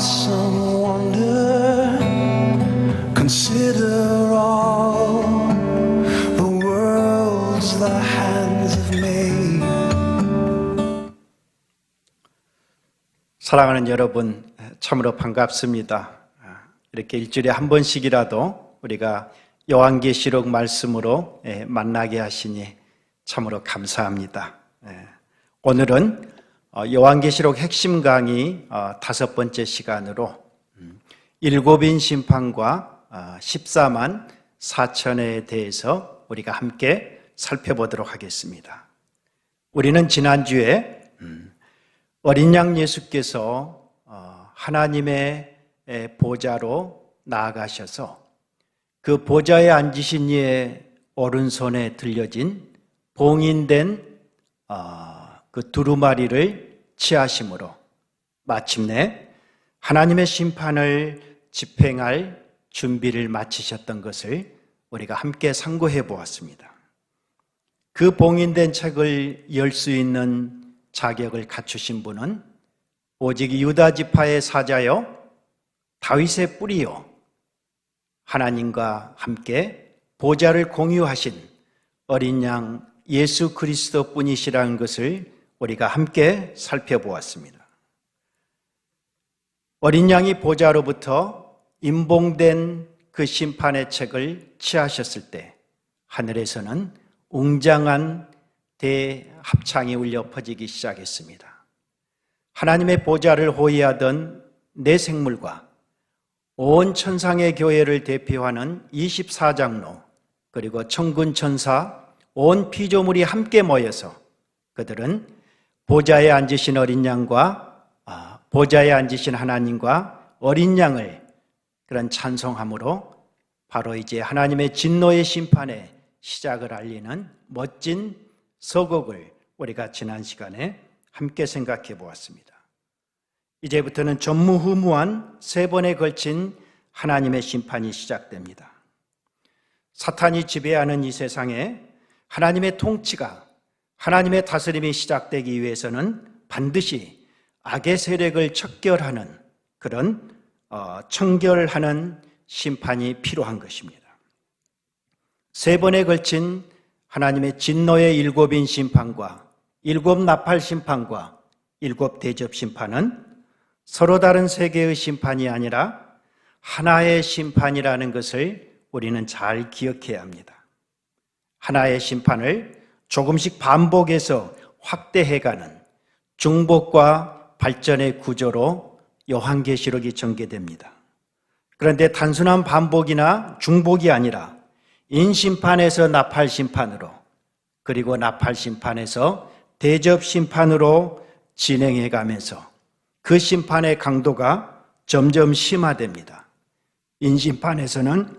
awesome wonder, consider all the worlds the hands have made. 사랑하는 여러분, 참으로 반갑습니다. 이렇게 일주일에 한 번씩이라도 우리가 요한계시록 말씀으로 만나게 하시니 참으로 감사합니다. 오늘은 요한계시록 핵심 강의 5번째 시간으로 일곱인 심판과 14만 4천에 대해서 우리가 함께 살펴보도록 하겠습니다. 우리는 지난주에 어린 양 예수께서 하나님의 보좌로 나아가셔서 그 보좌에 앉으신 이의 오른손에 들려진 봉인된 그 두루마리를 취하심으로 마침내 하나님의 심판을 집행할 준비를 마치셨던 것을 우리가 함께 상고해 보았습니다. 그 봉인된 책을 열 수 있는 자격을 갖추신 분은 오직 유다 지파의 사자요 다윗의 뿌리요 하나님과 함께 보좌를 공유하신 어린 양 예수 그리스도 뿐이시라는 것을 우리가 함께 살펴보았습니다. 어린 양이 보좌로부터 임봉된 그 심판의 책을 취하셨을 때 하늘에서는 웅장한 대합창이 울려 퍼지기 시작했습니다. 하나님의 보좌를 호위하던 네 생물과 온 천상의 교회를 대표하는 24장로 그리고 천군 천사 온 피조물이 함께 모여서 그들은 보좌에 앉으신 어린 양과 보좌에 앉으신 하나님과 어린 양을 그런 찬송함으로 바로 이제 하나님의 진노의 심판의 시작을 알리는 멋진 서곡을 우리가 지난 시간에 함께 생각해 보았습니다. 이제부터는 전무후무한 3번에 걸친 하나님의 심판이 시작됩니다. 사탄이 지배하는 이 세상에 하나님의 통치가, 하나님의 다스림이 시작되기 위해서는 반드시 악의 세력을 척결하는 그런 청결하는 심판이 필요한 것입니다. 3번에 걸친 하나님의 진노의 7인 심판과 7 나팔 심판과 7 대접 심판은 서로 다른 세계의 심판이 아니라 하나의 심판이라는 것을 우리는 잘 기억해야 합니다. 하나의 심판을 조금씩 반복해서 확대해가는 중복과 발전의 구조로 요한계시록이 전개됩니다. 그런데 단순한 반복이나 중복이 아니라 인심판에서 나팔심판으로 그리고 나팔심판에서 대접심판으로 진행해가면서 그 심판의 강도가 점점 심화됩니다. 인심판에서는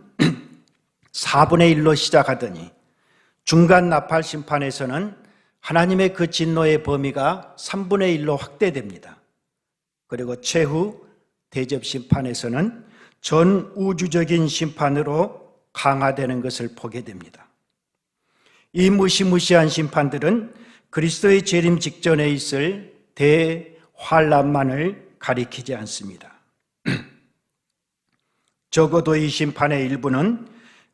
4분의 1로 시작하더니 중간 나팔심판에서는 하나님의 그 진노의 범위가 3분의 1로 확대됩니다. 그리고 최후 대접심판에서는 전 우주적인 심판으로 강화되는 것을 보게 됩니다. 이 무시무시한 심판들은 그리스도의 재림 직전에 있을 대환란만을 가리키지 않습니다. 적어도 이 심판의 일부는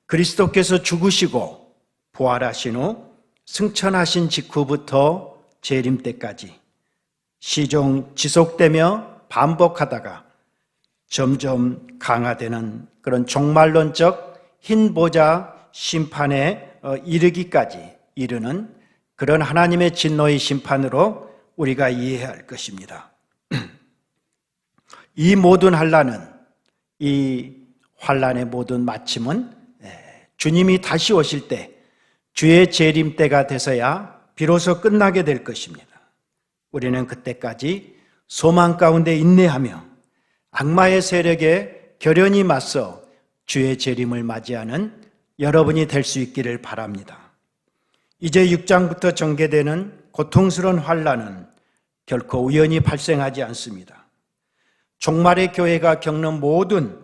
그리스도께서 죽으시고 부활하신 후 승천하신 직후부터 재림 때까지 시종 지속되며 반복하다가 점점 강화되는 그런 종말론적 흰 보좌 심판에 이르기까지 이르는 그런 하나님의 진노의 심판으로 우리가 이해해야 할 것입니다. 이 모든 환란은, 이 환란의 모든 마침은 주님이 다시 오실 때 주의 재림 때가 돼서야 비로소 끝나게 될 것입니다. 우리는 그때까지 소망 가운데 인내하며 악마의 세력에 결연히 맞서 주의 재림을 맞이하는 여러분이 될 수 있기를 바랍니다. 이제 6장부터 전개되는 고통스러운 환란은 결코 우연히 발생하지 않습니다. 종말의 교회가 겪는 모든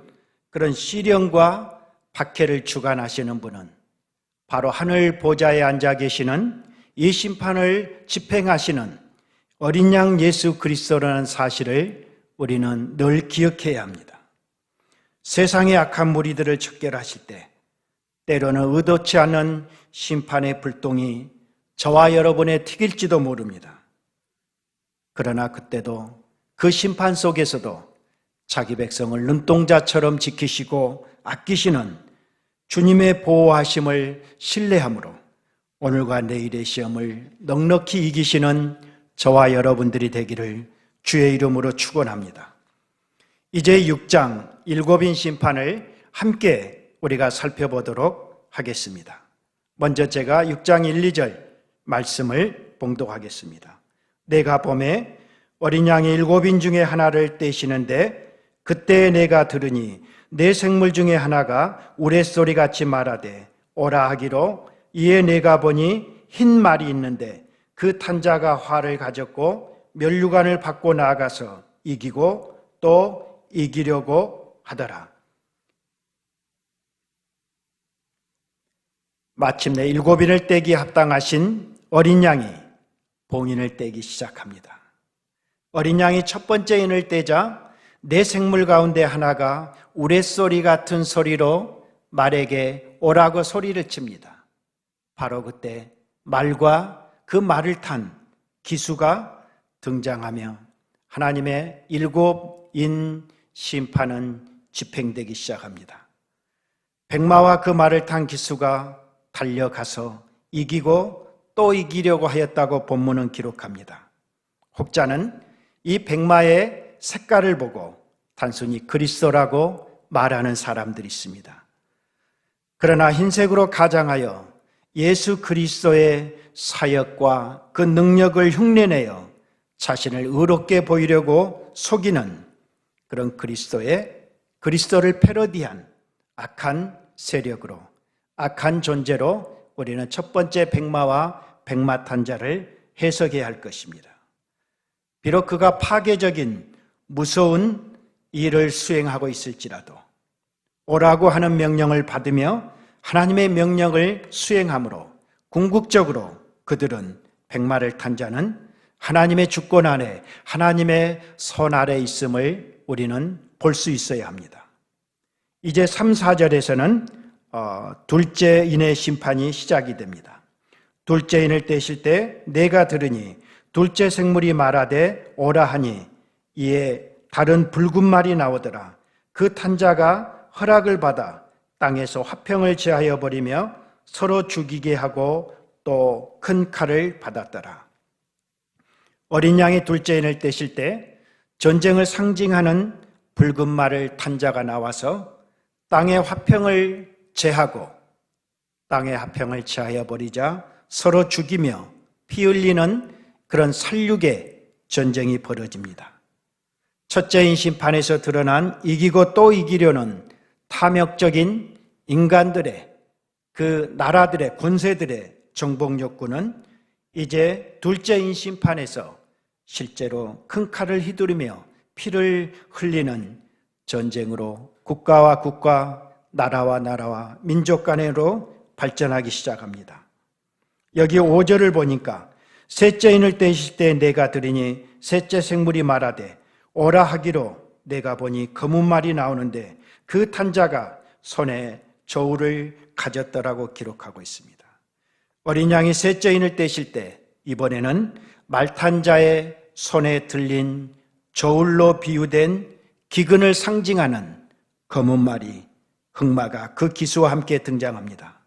그런 시련과 박해를 주관하시는 분은 바로 하늘 보좌에 앉아 계시는 이 심판을 집행하시는 어린 양 예수 그리스도라는 사실을 우리는 늘 기억해야 합니다. 세상의 악한 무리들을 척결하실 때 때로는 의도치 않은 심판의 불똥이 저와 여러분의 튀길지도 모릅니다. 그러나 그때도 그 심판 속에서도 자기 백성을 눈동자처럼 지키시고 아끼시는 주님의 보호하심을 신뢰함으로 오늘과 내일의 시험을 넉넉히 이기시는 저와 여러분들이 되기를 주의 이름으로 축원합니다. 이제 6장 7인 심판을 함께 우리가 살펴보도록 하겠습니다. 먼저 제가 6장 1, 2절 말씀을 봉독하겠습니다. 내가 봄에 어린 양이 7인 중에 하나를 떼시는데 그때 내가 들으니 내 생물 중에 하나가 우레소리같이 말하되 오라 하기로 이에 내가 보니 흰 말이 있는데 그 탄자가 활을 가졌고 면류관을 받고 나아가서 이기고 또 이기려고 하더라. 마침내 7인을 떼기 합당하신 어린 양이 봉인을 떼기 시작합니다. 어린 양이 첫 번째 인을 떼자 내 생물 가운데 하나가 우레소리 같은 소리로 말에게 오라고 소리를 칩니다. 바로 그때 말과 그 말을 탄 기수가 등장하며 하나님의 7인 심판은 집행되기 시작합니다. 백마와 그 말을 탄 기수가 달려가서 이기고 또 이기려고 하였다고 본문은 기록합니다. 혹자는 이 백마의 색깔을 보고 단순히 그리스도라고 말하는 사람들이 있습니다. 그러나 흰색으로 가장하여 예수 그리스도의 사역과 그 능력을 흉내내어 자신을 의롭게 보이려고 속이는 그런 그리스도를 패러디한 악한 세력으로, 악한 존재로 우리는 첫 번째 백마와 백마탄자를 해석해야 할 것입니다. 비록 그가 파괴적인 무서운 일을 수행하고 있을지라도 오라고 하는 명령을 받으며 하나님의 명령을 수행함으로 궁극적으로 그들은 백마를 탄 자는 하나님의 주권 안에, 하나님의 손 아래 있음을 우리는 볼 수 있어야 합니다. 이제 3, 4절에서는 둘째 인의 심판이 시작이 됩니다. 둘째 인을 떼실 때 내가 들으니 둘째 생물이 말하되 오라 하니 이에 다른 붉은 말이 나오더라. 그 탄자가 허락을 받아 땅에서 화평을 제하여 버리며 서로 죽이게 하고 또 큰 칼을 받았더라. 어린 양이 둘째 인을 떼실 때 전쟁을 상징하는 붉은 말을 탄 자가 나와서 땅의 화평을 제하고 땅의 화평을 제하여 버리자 서로 죽이며 피 흘리는 그런 살육의 전쟁이 벌어집니다. 첫째인 심판에서 드러난 이기고 또 이기려는 탐욕적인 인간들의, 그 나라들의, 군세들의 정복 욕구는 이제 둘째인 심판에서 실제로 큰 칼을 휘두르며 피를 흘리는 전쟁으로 국가와 국가, 나라와 나라와 민족 간으로 발전하기 시작합니다. 여기 5절을 보니까 셋째 인을 떼실 때 내가 들으니 셋째 생물이 말하되 오라 하기로 내가 보니 검은 말이 나오는데 그 탄자가 손에 저울을 가졌더라고 기록하고 있습니다. 어린 양이 셋째 인을 떼실 때 이번에는 말탄자의 손에 들린 저울로 비유된 기근을 상징하는 검은 말이, 흑마가 그 기수와 함께 등장합니다.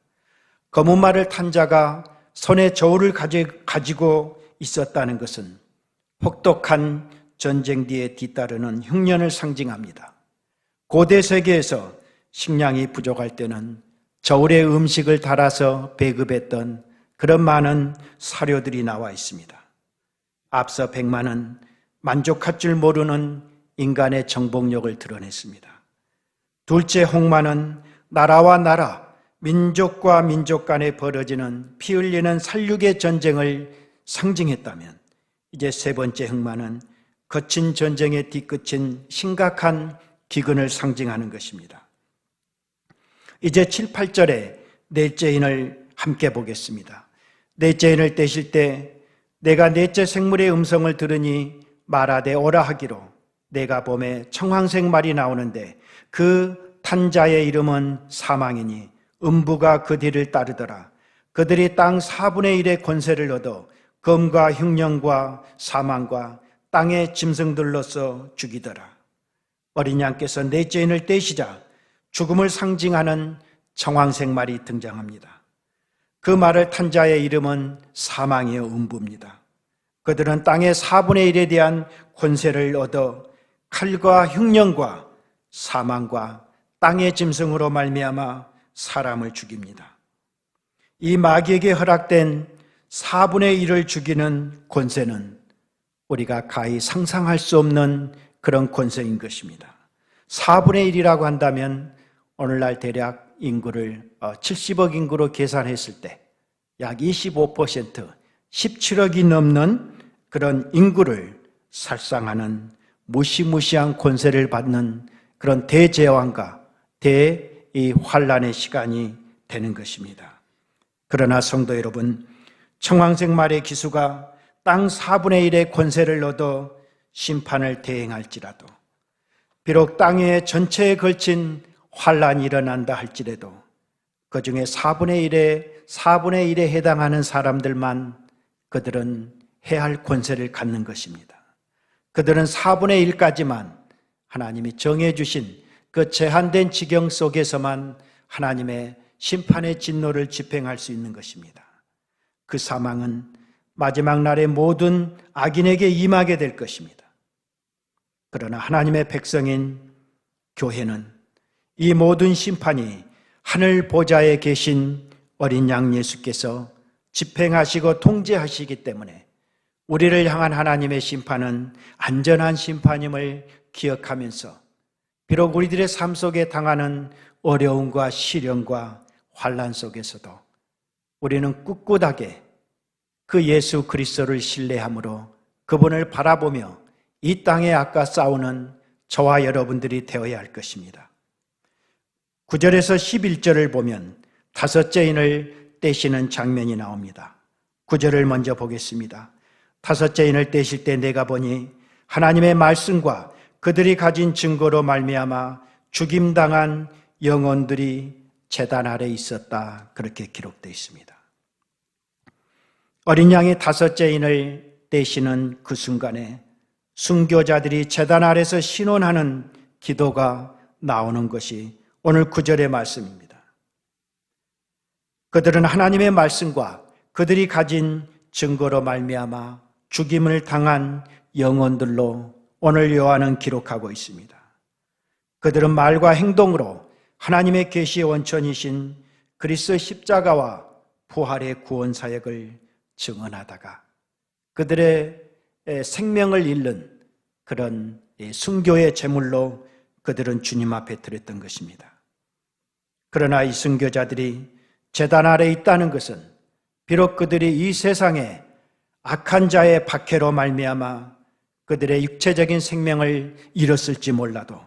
검은 말을 탄 자가 손에 저울을 가지고 있었다는 것은 혹독한 전쟁 뒤에 뒤따르는 흉년을 상징합니다. 고대 세계에서 식량이 부족할 때는 저울에 음식을 달아서 배급했던 그런 많은 사료들이 나와 있습니다. 앞서 백마는 만족할 줄 모르는 인간의 정복력을 드러냈습니다. 둘째 홍마는 나라와 나라, 민족과 민족 간에 벌어지는 피 흘리는 살육의 전쟁을 상징했다면 이제 세 번째 흑마는 거친 전쟁의 뒤끝인 심각한 기근을 상징하는 것입니다. 이제 7, 8절에 넷째 인을 함께 보겠습니다. 넷째 인을 떼실 때 내가 넷째 생물의 음성을 들으니 말하되 오라 하기로 내가 봄에 청황색 말이 나오는데 그 탄 자의 이름은 사망이니 음부가 그 뒤를 따르더라. 그들이 땅 4분의 1의 권세를 얻어 검과 흉령과 사망과 땅의 짐승들로서 죽이더라. 어린 양께서 넷째 인을 떼시자 죽음을 상징하는 청황색 말이 등장합니다. 그 말을 탄 자의 이름은 사망이요 음부입니다. 그들은 땅의 4분의 1에 대한 권세를 얻어 칼과 흉령과 사망과 땅의 짐승으로 말미암아 사람을 죽입니다. 이 마귀에게 허락된 4분의 1을 죽이는 권세는 우리가 가히 상상할 수 없는 그런 권세인 것입니다. 4분의 1이라고 한다면 오늘날 대략 인구를 70억 인구로 계산했을 때 약 25%, 17억이 넘는 그런 인구를 살상하는 무시무시한 권세를 받는 그런 대재앙과 대환란의 시간이 되는 것입니다. 그러나 성도 여러분, 청황색 말의 기수가 땅 4분의 1의 권세를 얻어 심판을 대행할지라도, 비록 땅의 전체에 걸친 환란이 일어난다 할지라도 그 중에 4분의 1에 해당하는 사람들만 그들은 해야 할 권세를 갖는 것입니다. 그들은 4분의 1까지만 하나님이 정해주신 그 제한된 지경 속에서만 하나님의 심판의 진노를 집행할 수 있는 것입니다. 그 사망은 마지막 날에 모든 악인에게 임하게 될 것입니다. 그러나 하나님의 백성인 교회는 이 모든 심판이 하늘 보좌에 계신 어린 양 예수께서 집행하시고 통제하시기 때문에 우리를 향한 하나님의 심판은 안전한 심판임을 기억하면서 비록 우리들의 삶 속에 당하는 어려움과 시련과 환난 속에서도 우리는 꿋꿋하게 그 예수 그리스도를 신뢰함으로 그분을 바라보며 이 땅에 악과 싸우는 저와 여러분들이 되어야 할 것입니다. 9절에서 11절을 보면 다섯째 인을 떼시는 장면이 나옵니다. 9절을 먼저 보겠습니다. 다섯째 인을 떼실 때 내가 보니 하나님의 말씀과 그들이 가진 증거로 말미암아 죽임당한 영혼들이 제단 아래 있었다. 그렇게 기록되어 있습니다. 어린 양이 다섯째 인을 떼시는 그 순간에 순교자들이 제단 아래서 신원하는 기도가 나오는 것이 오늘 9절의 말씀입니다. 그들은 하나님의 말씀과 그들이 가진 증거로 말미암아 죽임을 당한 영혼들로 오늘 요한은 기록하고 있습니다. 그들은 말과 행동으로 하나님의 계시의 원천이신 그리스도 십자가와 부활의 구원 사역을 증언하다가 그들의 생명을 잃는 그런 순교의 제물로 그들은 주님 앞에 드렸던 것입니다. 그러나 이 순교자들이 제단 아래 있다는 것은 비록 그들이 이 세상에 악한 자의 박해로 말미암아 그들의 육체적인 생명을 잃었을지 몰라도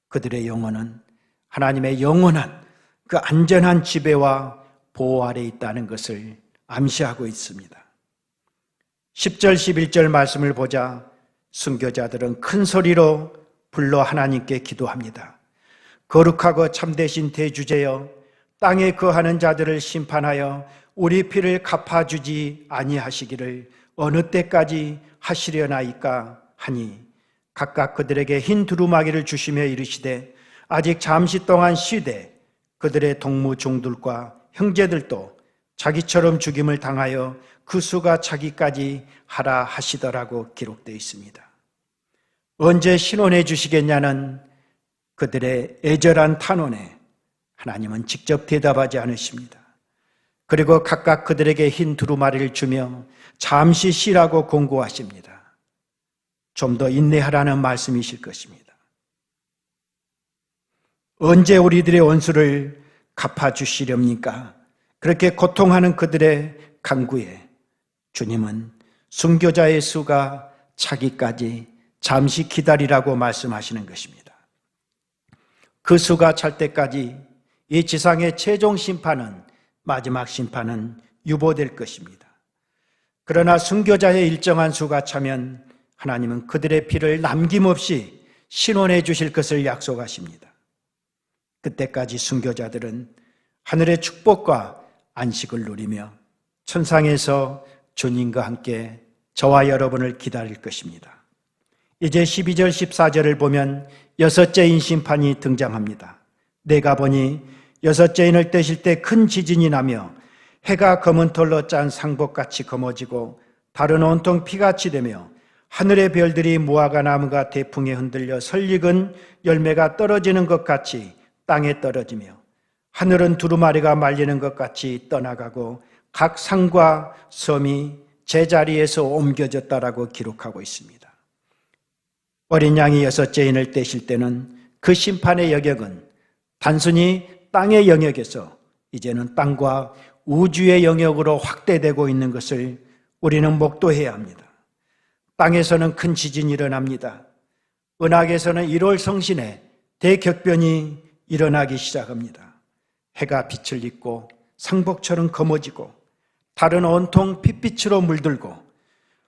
그들의 영혼은 하나님의 영원한 그 안전한 지배와 보호 아래 있다는 것을 암시하고 있습니다. 10절 11절 말씀을 보자 순교자들은 큰 소리로 불러 하나님께 기도합니다. 거룩하고 참되신 대주제여 땅에 거하는 자들을 심판하여 우리 피를 갚아주지 아니하시기를 어느 때까지 하시려나이까 하니 각각 그들에게 흰 두루마기를 주시며 이르시되 아직 잠시 동안 쉬되 그들의 동무 종들과 형제들도 자기처럼 죽임을 당하여 그 수가 차기까지 하라 하시더라고 기록되어 있습니다. 언제 신원해 주시겠냐는 그들의 애절한 탄원에 하나님은 직접 대답하지 않으십니다. 그리고 각각 그들에게 흰 두루마리를 주며 잠시 쉬라고 공고하십니다. 좀 더 인내하라는 말씀이실 것입니다. 언제 우리들의 원수를 갚아주시렵니까? 그렇게 고통하는 그들의 간구에 주님은 순교자의 수가 차기까지 잠시 기다리라고 말씀하시는 것입니다. 그 수가 찰 때까지 이 지상의 최종 심판은, 마지막 심판은 유보될 것입니다. 그러나 순교자의 일정한 수가 차면 하나님은 그들의 피를 남김없이 신원해 주실 것을 약속하십니다. 그때까지 순교자들은 하늘의 축복과 안식을 누리며 천상에서 주님과 함께 저와 여러분을 기다릴 것입니다. 이제 12절 14절을 보면 여섯째인 심판이 등장합니다. 내가 보니 여섯째인을 떼실 때 큰 지진이 나며 해가 검은 털로 짠 상복같이 검어지고 달은 온통 피같이 되며 하늘의 별들이 무화과 나무가 대풍에 흔들려 설익은 열매가 떨어지는 것 같이 땅에 떨어지며 하늘은 두루마리가 말리는 것 같이 떠나가고 각 산과 섬이 제자리에서 옮겨졌다라고 기록하고 있습니다. 어린 양이 여섯째 인을 떼실 때는 그 심판의 영역은 단순히 땅의 영역에서 이제는 땅과 우주의 영역으로 확대되고 있는 것을 우리는 목도해야 합니다. 땅에서는 큰 지진이 일어납니다. 은하계에서는 1월 성신에 대격변이 일어나기 시작합니다. 해가 빛을 잇고 상복처럼 검어지고 달은 온통 핏빛으로 물들고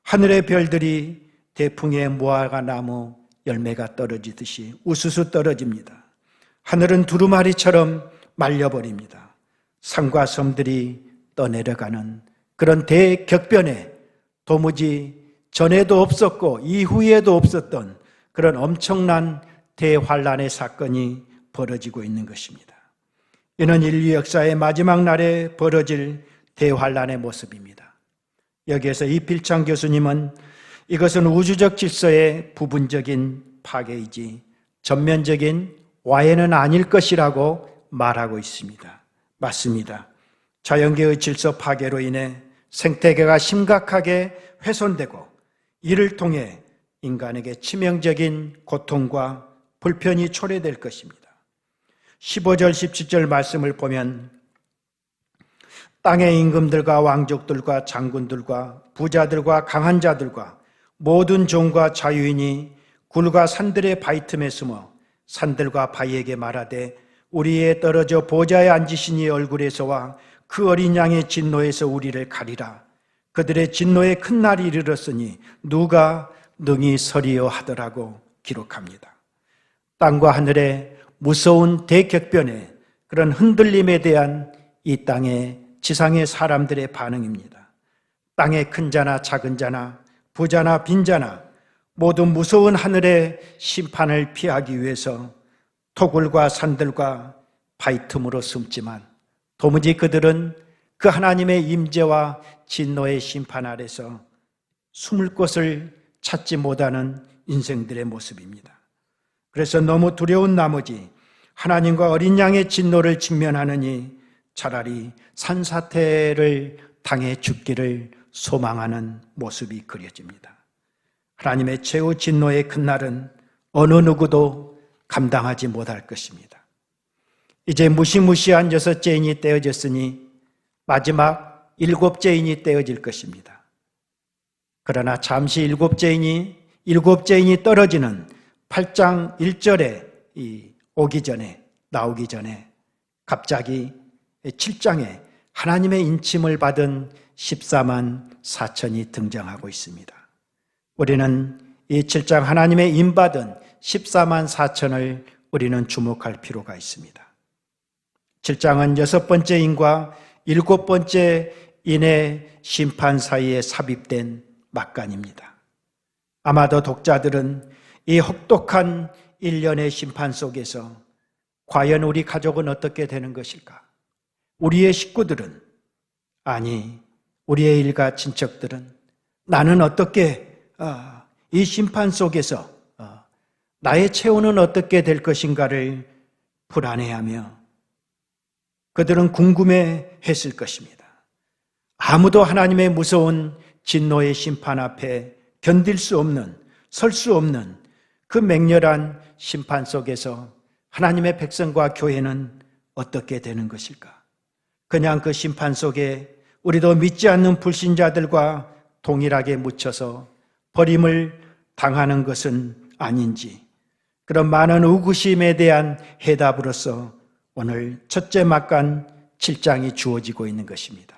하늘의 별들이 대풍에 무화과 나무 열매가 떨어지듯이 우수수 떨어집니다. 하늘은 두루마리처럼 말려버립니다. 산과 섬들이 떠내려가는 그런 대격변에 도무지 전에도 없었고 이후에도 없었던 그런 엄청난 대환란의 사건이 벌어지고 있는 것입니다. 이는 인류 역사의 마지막 날에 벌어질 대환란의 모습입니다. 여기에서 이필창 교수님은 이것은 우주적 질서의 부분적인 파괴이지 전면적인 와해는 아닐 것이라고 말하고 있습니다. 맞습니다. 자연계의 질서 파괴로 인해 생태계가 심각하게 훼손되고 이를 통해 인간에게 치명적인 고통과 불편이 초래될 것입니다. 15절 17절 말씀을 보면 땅의 임금들과 왕족들과 장군들과 부자들과 강한 자들과 모든 종과 자유인이 굴과 산들의 바위 틈에 숨어 산들과 바위에게 말하되 우리에 떨어져 보좌에 앉으신 이 얼굴에서와 그 어린 양의 진노에서 우리를 가리라. 그들의 진노의 큰 날이 이르렀으니 누가 능히 서리요 하더라고 기록합니다. 땅과 하늘의 무서운 대격변에 그런 흔들림에 대한 이 땅의 지상의 사람들의 반응입니다. 땅의 큰 자나 작은 자나 부자나 빈자나 모두 무서운 하늘의 심판을 피하기 위해서 토굴과 산들과 바위 틈으로 숨지만 도무지 그들은 그 하나님의 임재와 진노의 심판 아래서 숨을 곳을 찾지 못하는 인생들의 모습입니다. 그래서 너무 두려운 나머지 하나님과 어린 양의 진노를 직면하느니 차라리 산사태를 당해 죽기를 소망하는 모습이 그려집니다. 하나님의 최후 진노의 큰 날은 어느 누구도 감당하지 못할 것입니다. 이제 무시무시한 여섯째 인이 떼어졌으니 마지막 일곱째 인이 떼어질 것입니다. 그러나 잠시 일곱째 인이 떨어지는 8장 1절에 나오기 전에 갑자기 7장에 하나님의 인침을 받은 14만 4천이 등장하고 있습니다. 우리는 이 7장 하나님의 인받은 14만 4천을 우리는 주목할 필요가 있습니다. 7장은 6번째 인과 7번째 인의 심판 사이에 삽입된 막간입니다. 아마도 독자들은 이 혹독한 일련의 심판 속에서 과연 우리 가족은 어떻게 되는 것일까? 우리의 식구들은, 아니 우리의 일가 친척들은 나는 어떻게 이 심판 속에서 나의 체온은 어떻게 될 것인가를 불안해하며 그들은 궁금해했을 것입니다. 아무도 하나님의 무서운 진노의 심판 앞에 견딜 수 없는, 설 수 없는 그 맹렬한 심판 속에서 하나님의 백성과 교회는 어떻게 되는 것일까? 그냥 그 심판 속에 우리도 믿지 않는 불신자들과 동일하게 묻혀서 버림을 당하는 것은 아닌지, 그런 많은 의구심에 대한 해답으로서 오늘 첫째 막간 7장이 주어지고 있는 것입니다.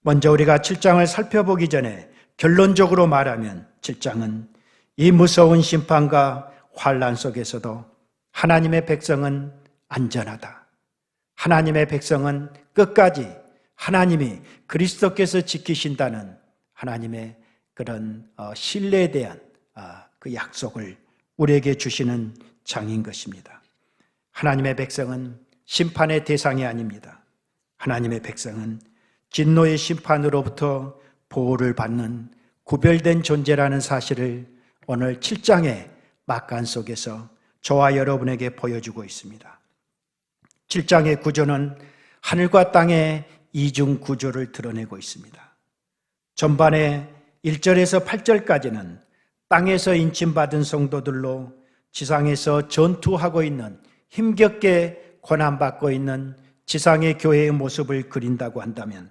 먼저 우리가 7장을 살펴보기 전에 결론적으로 말하면 7장은 이 무서운 심판과 환난 속에서도 하나님의 백성은 안전하다. 하나님의 백성은 끝까지 하나님이 그리스도께서 지키신다는 하나님의 그런 신뢰에 대한 그 약속을 우리에게 주시는 장인 것입니다. 하나님의 백성은 심판의 대상이 아닙니다. 하나님의 백성은 진노의 심판으로부터 보호를 받는 구별된 존재라는 사실을 오늘 7장의 막간 속에서 저와 여러분에게 보여주고 있습니다. 7장의 구조는 하늘과 땅의 이중 구조를 드러내고 있습니다. 전반에 1절에서 8절까지는 땅에서 인침받은 성도들로 지상에서 전투하고 있는, 힘겹게 고난받고 있는 지상의 교회의 모습을 그린다고 한다면,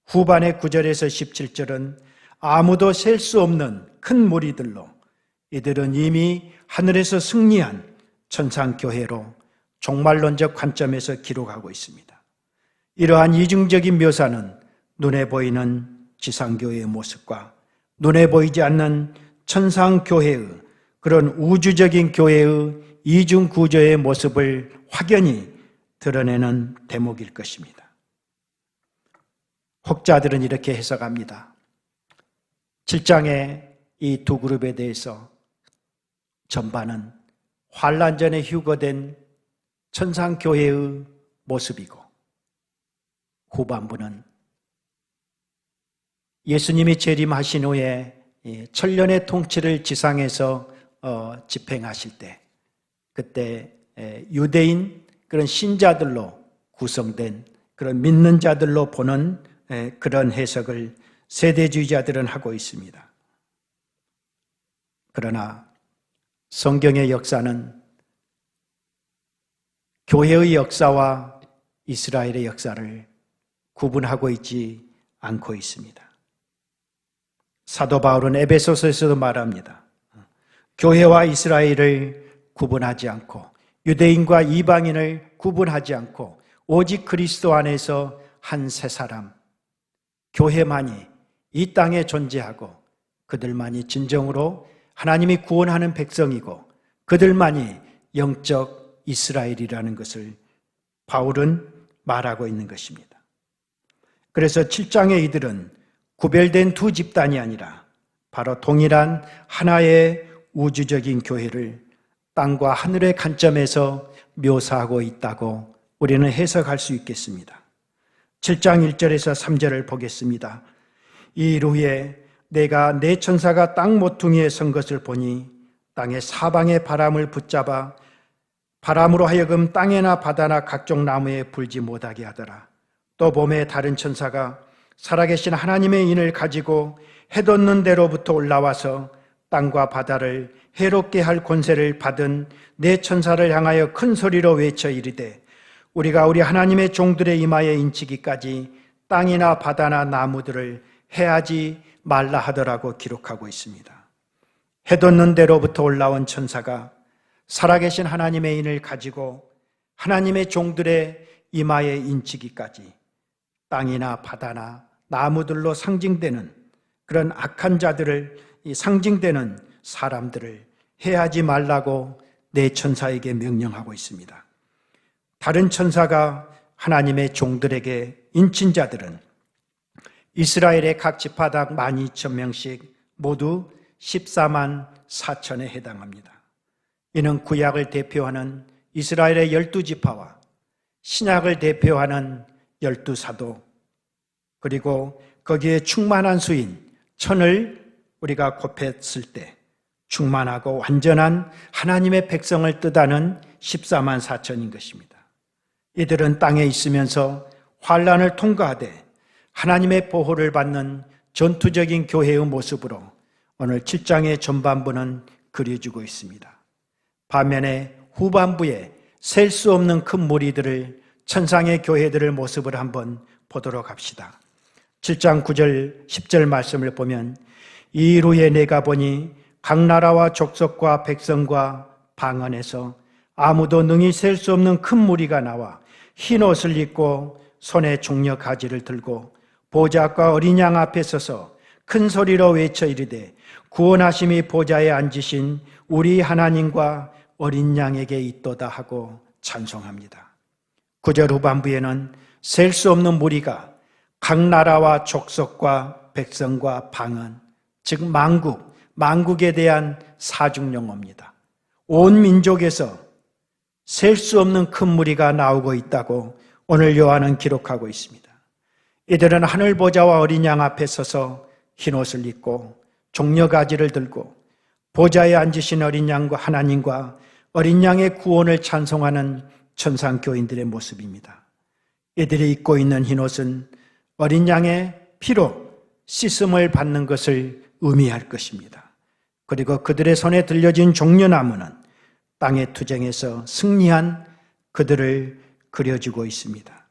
후반의 9절에서 17절은 아무도 셀 수 없는 큰 무리들로 이들은 이미 하늘에서 승리한 천상교회로 종말론적 관점에서 기록하고 있습니다. 이러한 이중적인 묘사는 눈에 보이는 지상교회의 모습과 눈에 보이지 않는 천상교회의 그런 우주적인 교회의 이중구조의 모습을 확연히 드러내는 대목일 것입니다. 혹자들은 이렇게 해석합니다. 7장의 이 두 그룹에 대해서 전반은 환난 전에 휴거된 천상교회의 모습이고, 후반부는 예수님이 재림하신 후에 천년의 통치를 지상에서 집행하실 때, 그때 유대인 그런 신자들로 구성된 그런 믿는 자들로 보는 그런 해석을 세대주의자들은 하고 있습니다. 그러나 성경의 역사는 교회의 역사와 이스라엘의 역사를 구분하고 있지 않고 있습니다. 사도 바울은 에베소서에서도 말합니다. 교회와 이스라엘을 구분하지 않고 유대인과 이방인을 구분하지 않고 오직 그리스도 안에서 한 새 사람, 교회만이 이 땅에 존재하고 그들만이 진정으로 하나님이 구원하는 백성이고 그들만이 영적 이스라엘이라는 것을 바울은 말하고 있는 것입니다. 그래서 7장의 이들은 구별된 두 집단이 아니라 바로 동일한 하나의 우주적인 교회를 땅과 하늘의 관점에서 묘사하고 있다고 우리는 해석할 수 있겠습니다. 7장 1절에서 3절을 보겠습니다. 이 일 후에 내가 내 천사가 땅 모퉁이에 선 것을 보니 땅의 사방의 바람을 붙잡아 바람으로 하여금 땅에나 바다나 각종 나무에 불지 못하게 하더라. 또 봄에 다른 천사가 살아계신 하나님의 인을 가지고 해돋는 데로부터 올라와서 땅과 바다를 해롭게 할 권세를 받은 내 천사를 향하여 큰 소리로 외쳐 이르되 우리가 우리 하나님의 종들의 이마에 인치기까지 땅이나 바다나 나무들을 해하지 말라 하더라고 기록하고 있습니다. 해돋는 데로부터 올라온 천사가 살아계신 하나님의 인을 가지고 하나님의 종들의 이마에 인치기까지 땅이나 바다나 나무들로 상징되는 그런 악한 자들을 상징되는 사람들을 해하지 말라고 내 천사에게 명령하고 있습니다. 다른 천사가 하나님의 종들에게 인친 자들은 이스라엘의 각 지파당 12,000명씩 모두 14만 4천에 해당합니다. 이는 구약을 대표하는 이스라엘의 12지파와 신약을 대표하는 12사도 그리고 거기에 충만한 수인 1000을 우리가 곱했을 때 충만하고 완전한 하나님의 백성을 뜻하는 14만 4천인 것입니다. 이들은 땅에 있으면서 환난을 통과하되 하나님의 보호를 받는 전투적인 교회의 모습으로 오늘 7장의 전반부는 그려주고 있습니다. 반면에 후반부에 셀 수 없는 큰 무리들을 천상의 교회들의 모습을 한번 보도록 합시다. 7장 9절 10절 말씀을 보면 이 일 후에 내가 보니 각 나라와 족속과 백성과 방언에서 아무도 능히 셀 수 없는 큰 무리가 나와 흰 옷을 입고 손에 종려 가지를 들고 보좌과 어린 양 앞에 서서 큰 소리로 외쳐 이르되 구원하심이 보좌에 앉으신 우리 하나님과 어린 양에게 있도다 하고 찬송합니다. 9절 후반부에는 셀 수 없는 무리가 각 나라와 족속과 백성과 방언, 즉 만국에 대한 사중용어입니다. 온 민족에서 셀 수 없는 큰 무리가 나오고 있다고 오늘 요한은 기록하고 있습니다. 이들은 하늘 보좌와 어린 양 앞에 서서 흰옷을 입고 종려가지를 들고 보좌에 앉으신 어린 양과 하나님과 어린 양의 구원을 찬송하는 천상 교인들의 모습입니다. 이들이 입고 있는 흰옷은 어린 양의 피로 씻음을 받는 것을 의미할 것입니다. 그리고 그들의 손에 들려진 종려나무는 땅의 투쟁에서 승리한 그들을 그려주고 있습니다.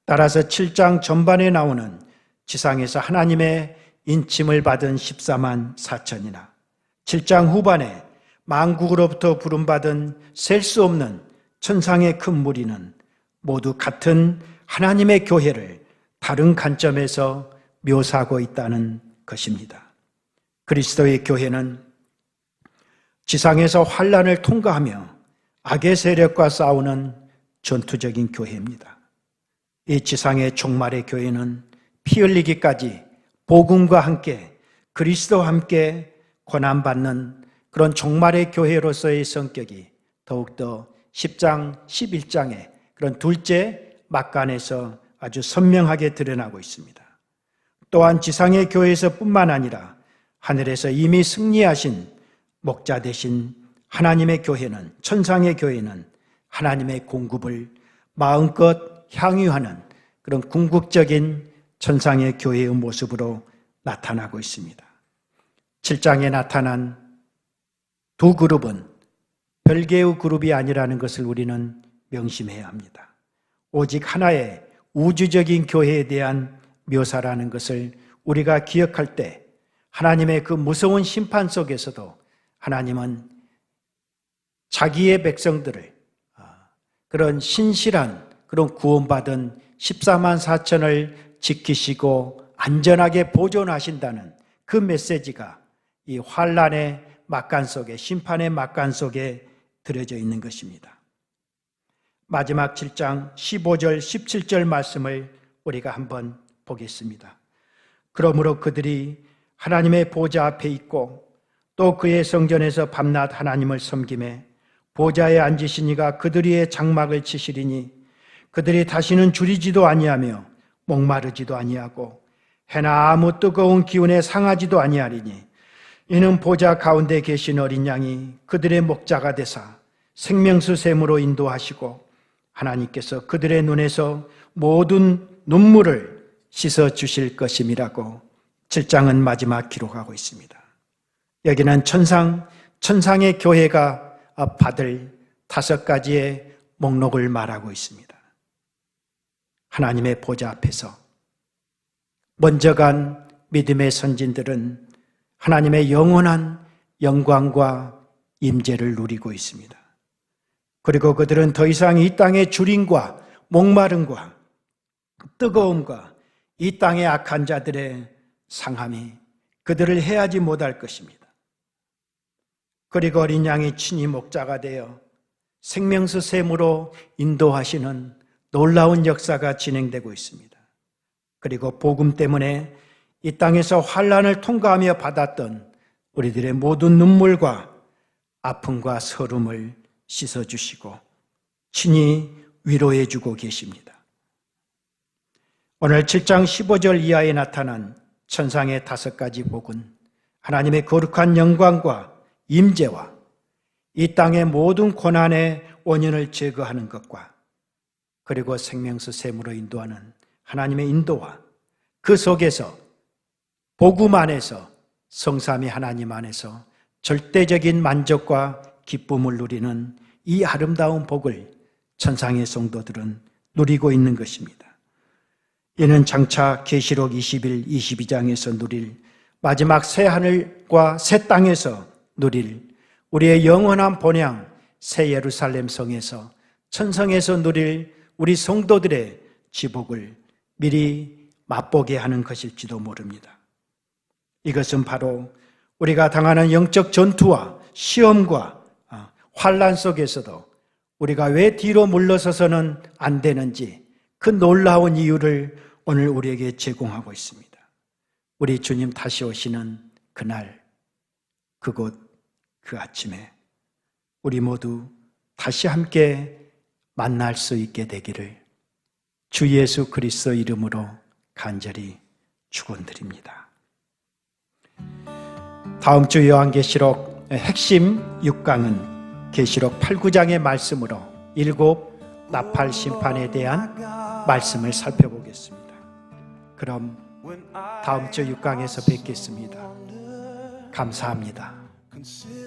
따라서 7장 전반에 나오는 지상에서 하나님의 인침을 받은 14만 4천이나 7장 후반에 만국으로부터 부름받은 셀 수 없는 천상의 큰 무리는 모두 같은 하나님의 교회를 다른 관점에서 묘사하고 있다는 것입니다. 그리스도의 교회는 지상에서 환난을 통과하며 악의 세력과 싸우는 전투적인 교회입니다. 이 지상의 종말의 교회는 피 흘리기까지 복음과 함께 그리스도와 함께 고난받는 그런 종말의 교회로서의 성격이 더욱더 10장, 11장의 그런 둘째 막간에서 아주 선명하게 드러나고 있습니다. 또한 지상의 교회에서 뿐만 아니라 하늘에서 이미 승리하신 목자 되신 하나님의 교회는, 천상의 교회는 하나님의 공급을 마음껏 향유하는 그런 궁극적인 천상의 교회의 모습으로 나타나고 있습니다. 7장에 나타난 두 그룹은 별개의 그룹이 아니라는 것을 우리는 명심해야 합니다. 오직 하나의 우주적인 교회에 대한 묘사라는 것을 우리가 기억할 때 하나님의 그 무서운 심판 속에서도 하나님은 자기의 백성들을 그런 신실한 그런 구원받은 14만 4천을 지키시고 안전하게 보존하신다는 그 메시지가 이 환난의 막간 속에, 심판의 막간 속에 들어져 있는 것입니다. 마지막 7장 15절 17절 말씀을 우리가 한번 보겠습니다. 그러므로 그들이 하나님의 보좌 앞에 있고 또 그의 성전에서 밤낮 하나님을 섬기매 보좌에 앉으신 이가 그들 위에 장막을 치시리니 그들이 다시는 줄이지도 아니하며 목마르지도 아니하고 해나 아무 뜨거운 기운에 상하지도 아니하리니 이는 보좌 가운데 계신 어린 양이 그들의 목자가 되사 생명수 샘으로 인도하시고 하나님께서 그들의 눈에서 모든 눈물을 씻어 주실 것임이라고 7장은 마지막 기록하고 있습니다. 여기는 천상의 교회가 받을 5가지의 목록을 말하고 있습니다. 하나님의 보좌 앞에서 먼저 간 믿음의 선진들은 하나님의 영원한 영광과 임재를 누리고 있습니다. 그리고 그들은 더 이상 이 땅의 주림과 목마름과 뜨거움과 이 땅의 악한 자들의 상함이 그들을 해하지 못할 것입니다. 그리고 어린 양이 친히 목자가 되어 생명수 샘으로 인도하시는 놀라운 역사가 진행되고 있습니다. 그리고 복음 때문에 이 땅에서 환난을 통과하며 받았던 우리들의 모든 눈물과 아픔과 서름을 씻어주시고 친히 위로해주고 계십니다. 오늘 7장 15절 이하에 나타난 천상의 5가지 복은 하나님의 거룩한 영광과 임재와 이 땅의 모든 고난의 원인을 제거하는 것과 그리고 생명수 샘으로 인도하는 하나님의 인도와 그 속에서 복음 안에서 성삼위 하나님 안에서 절대적인 만족과 기쁨을 누리는 이 아름다운 복을 천상의 성도들은 누리고 있는 것입니다. 이는 장차 계시록 21, 22장에서 누릴 마지막 새 하늘과 새 땅에서 누릴 우리의 영원한 본향 새 예루살렘 성에서 천성에서 누릴 우리 성도들의 지복을 미리 맛보게 하는 것일지도 모릅니다. 이것은 바로 우리가 당하는 영적 전투와 시험과 환난 속에서도 우리가 왜 뒤로 물러서서는 안 되는지 그 놀라운 이유를 오늘 우리에게 제공하고 있습니다. 우리 주님 다시 오시는 그날, 그곳, 그 아침에 우리 모두 다시 함께 만날 수 있게 되기를 주 예수 그리스도 이름으로 간절히 축원드립니다. 다음 주 요한계시록 핵심 6강은 계시록 8, 9장의 말씀으로 7 나팔 심판에 대한 말씀을 살펴보겠습니다. 그럼 다음 주 6강에서 뵙겠습니다. 감사합니다. Consider